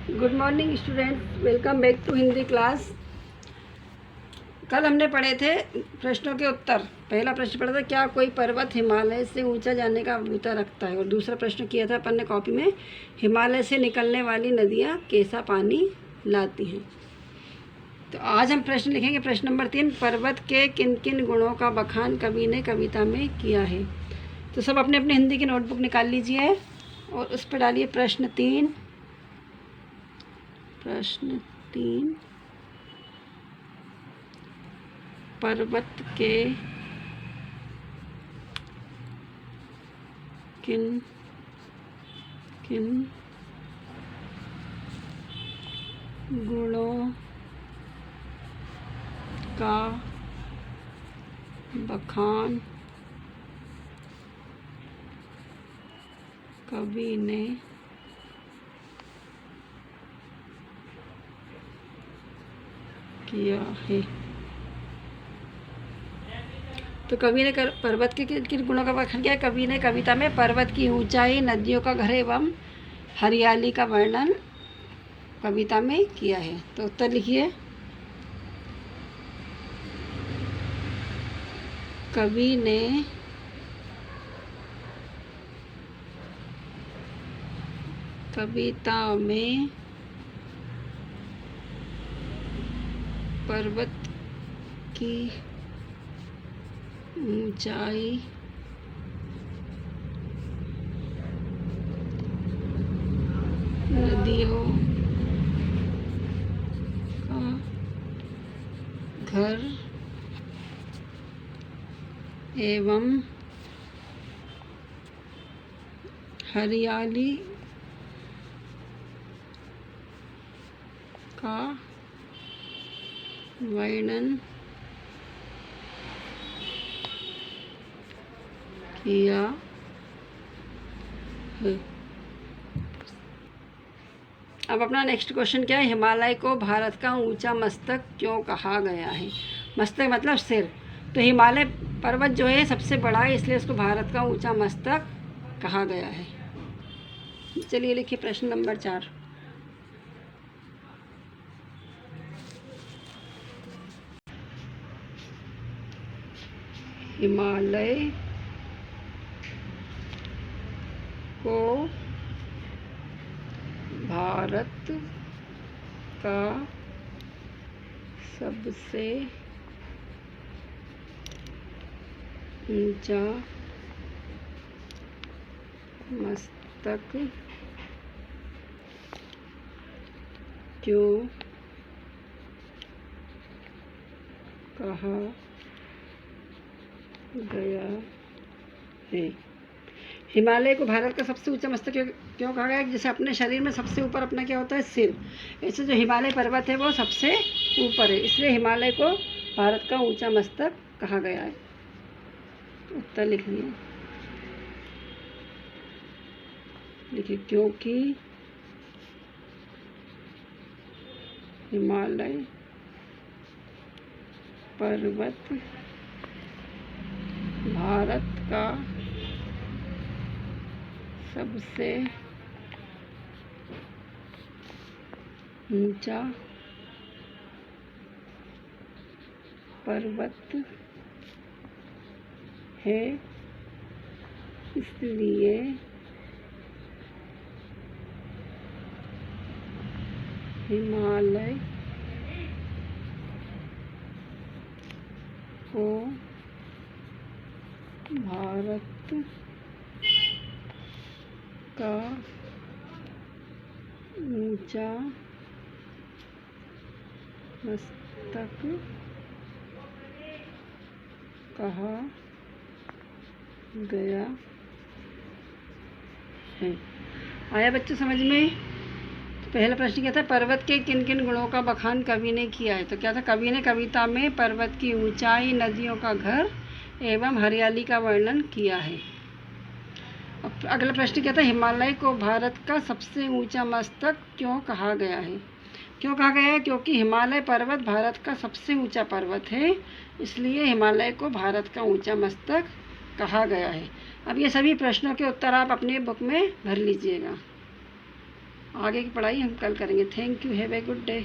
Good morning students, welcome back to Hindi class. कल हमने पढ़े थे प्रश्नों के उत्तर। पहला प्रश्न पढ़ा था, क्या कोई पर्वत हिमालय से ऊंचा जाने का अभिमत रखता है। और दूसरा प्रश्न किया था अपन ने कॉपी में, हिमालय से निकलने वाली नदियाँ कैसा पानी लाती हैं। तो आज हम प्रश्न लिखेंगे प्रश्न नंबर 3, पर्वत के किन किन गुणों का बखान कवि ने कविता में किया है। तो सब अपने अपने हिंदी की नोटबुक निकाल लीजिए और उस पर डालिए प्रश्न 3। प्रश्न 3, पर्वत के किन किन गुणों का बखान कवि ने किया है। तो कवि ने पर्वत के किन गुणों का बखान किया। कवि ने कविता में पर्वत की ऊंचाई, नदियों का घर एवं हरियाली का वर्णन कविता में किया है। तो उत्तर लिखिए। कवि ने कविता में पर्वत की ऊंचाई, नदियों का घर एवं हरियाली का वर्णन किया है। अब अपना नेक्स्ट क्वेश्चन क्या है, हिमालय को भारत का ऊंचा मस्तक क्यों कहा गया है। मस्तक मतलब सिर। तो हिमालय पर्वत जो है सबसे बड़ा है, इसलिए उसको भारत का ऊंचा मस्तक कहा गया है। चलिए लिखिए प्रश्न नंबर 4। हिमालय को भारत का सबसे ऊंचा मस्तक क्यों कहा गया है। हिमालय को भारत का सबसे ऊंचा मस्तक क्यों कहा गया है। जैसे अपने शरीर में सबसे ऊपर अपना क्या होता है, सिर। ऐसे जो हिमालय पर्वत है वो सबसे ऊपर है, इसलिए हिमालय को भारत का ऊंचा मस्तक कहा गया है। उत्तर लिख लिया। देखिए, क्योंकि हिमालय पर्वत भारत का सबसे ऊंचा पर्वत है, इसलिए हिमालय को भारत का ऊंचा मस्तक कहा गया है। आया बच्चों समझ में। तो पहला प्रश्न क्या था, पर्वत के किन किन गुणों का बखान कवि ने किया है। तो क्या था, कवि ने कविता में पर्वत की ऊंचाई, नदियों का घर एवं हरियाली का वर्णन किया है। अब अगला प्रश्न क्या था, हिमालय को भारत का सबसे ऊंचा मस्तक क्यों कहा गया है। क्यों कहा गया है, क्योंकि हिमालय पर्वत भारत का सबसे ऊंचा पर्वत है, इसलिए हिमालय को भारत का ऊंचा मस्तक कहा गया है। अब ये सभी प्रश्नों के उत्तर आप अपने बुक में भर लीजिएगा। आगे की पढ़ाई हम कल करेंगे। Thank you, have a good day.